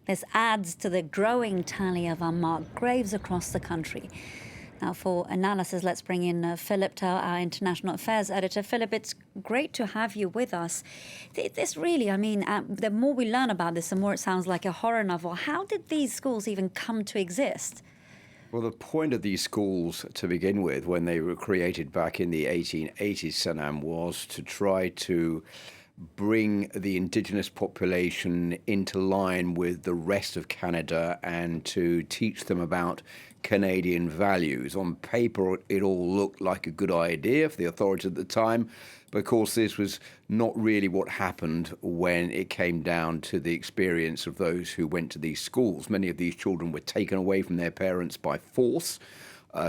This adds to the growing tally of unmarked graves across the country. Now, for analysis, let's bring in Philip Turle, our international affairs editor. Philip, it's great to have you with us. This really, the more we learn about this, the more it sounds like a horror novel. How did these schools even come to exist? Well, the point of these schools to begin with, when they were created back in the 1880s, Sanam, was to try to bring the indigenous population into line with the rest of Canada and to teach them about Canadian values. On paper, it all looked like a good idea for the authorities at the time, but of course this was not really what happened when it came down to the experience of those who went to these schools. Many of these children were taken away from their parents by force.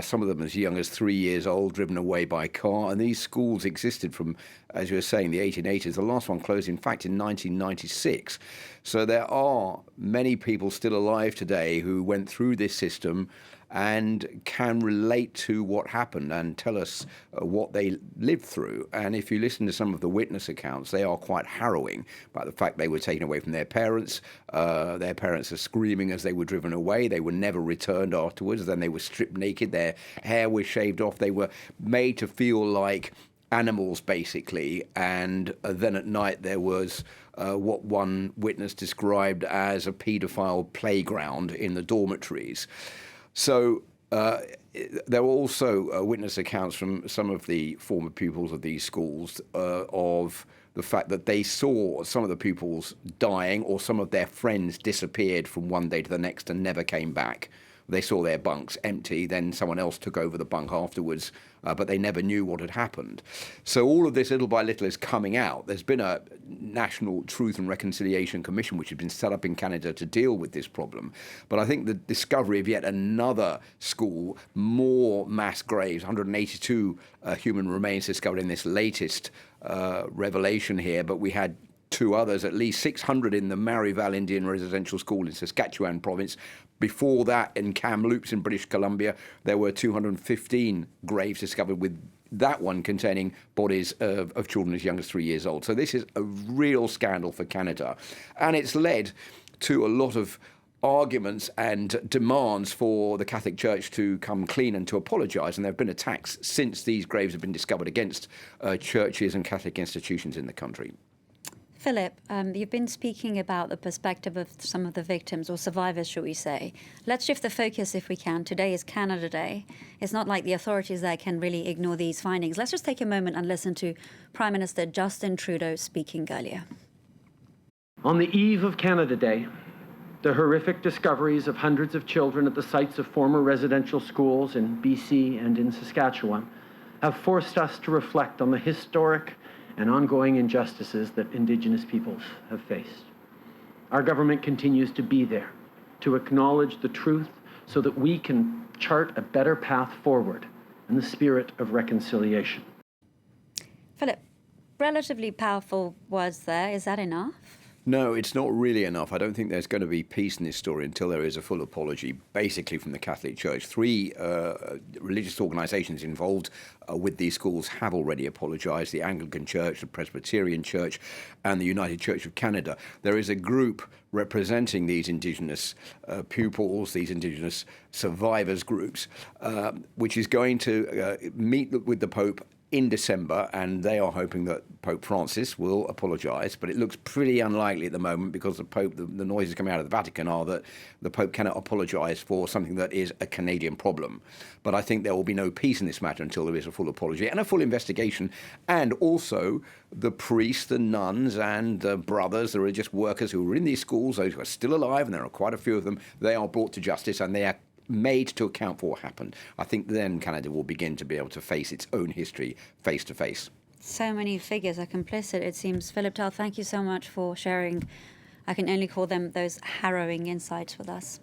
Some of them as young as 3 years old, driven away by car. And these schools existed from, as you were saying, the 1880s. The last one closed, in fact, in 1996. So there are many people still alive today who went through this system and can relate to what happened and tell us what they lived through. And if you listen to some of the witness accounts, they are quite harrowing about the fact they were taken away from their parents. Their parents are screaming as they were driven away. They were never returned afterwards. Then they were stripped naked. Their hair was shaved off. They were made to feel like animals, basically. And then at night there was what one witness described as a paedophile playground in the dormitories. So there were also witness accounts from some of the former pupils of these schools of the fact that they saw some of the pupils dying, or some of their friends disappeared from one day to the next and never came back. They saw their bunks empty, then someone else took over the bunk afterwards, but they never knew what had happened. So all of this, little by little, is coming out. There's been a National Truth and Reconciliation Commission which has been set up in Canada to deal with this problem. But I think the discovery of yet another school, more mass graves, 182 human remains discovered in this latest revelation here, but we had two others, at least 600 in the Marival Indian Residential School in Saskatchewan province. Before that, in Kamloops in British Columbia, there were 215 graves discovered, with that one containing bodies of children as young as 3 years old. So this is a real scandal for Canada. And it's led to a lot of arguments and demands for the Catholic Church to come clean and to apologise. And there have been attacks since these graves have been discovered against churches and Catholic institutions in the country. Philip, you've been speaking about the perspective of some of the victims, or survivors, shall we say. Let's shift the focus if we can. Today is Canada Day. It's not like the authorities there can really ignore these findings. Let's just take a moment and listen to Prime Minister Justin Trudeau speaking earlier. On the eve of Canada Day, the horrific discoveries of hundreds of children at the sites of former residential schools in BC and in Saskatchewan have forced us to reflect on the historic and ongoing injustices that Indigenous peoples have faced. Our government continues to be there to acknowledge the truth so that we can chart a better path forward in the spirit of reconciliation. Philip, relatively powerful words there. Is that enough? No, it's not really enough. I don't think there's going to be peace in this story until there is a full apology, basically from the Catholic Church. Three religious organisations involved with these schools have already apologised: the Anglican Church, the Presbyterian Church, and the United Church of Canada. There is a group representing these Indigenous pupils, these Indigenous survivors groups, which is going to meet with the Pope in December, and they are hoping that Pope Francis will apologise, but it looks pretty unlikely at the moment because the noises coming out of the Vatican are that the Pope cannot apologise for something that is a Canadian problem. But I think there will be no peace in this matter until there is a full apology and a full investigation, and also the priests, the nuns, and the brothers, the religious workers who were in these schools, those who are still alive, and there are quite a few of them, they are brought to justice and they are made to account for what happened. I think then Canada will begin to be able to face its own history face to face. So many figures are complicit, it seems. Philip Turle, thank you so much for sharing, I can only call them those harrowing insights with us.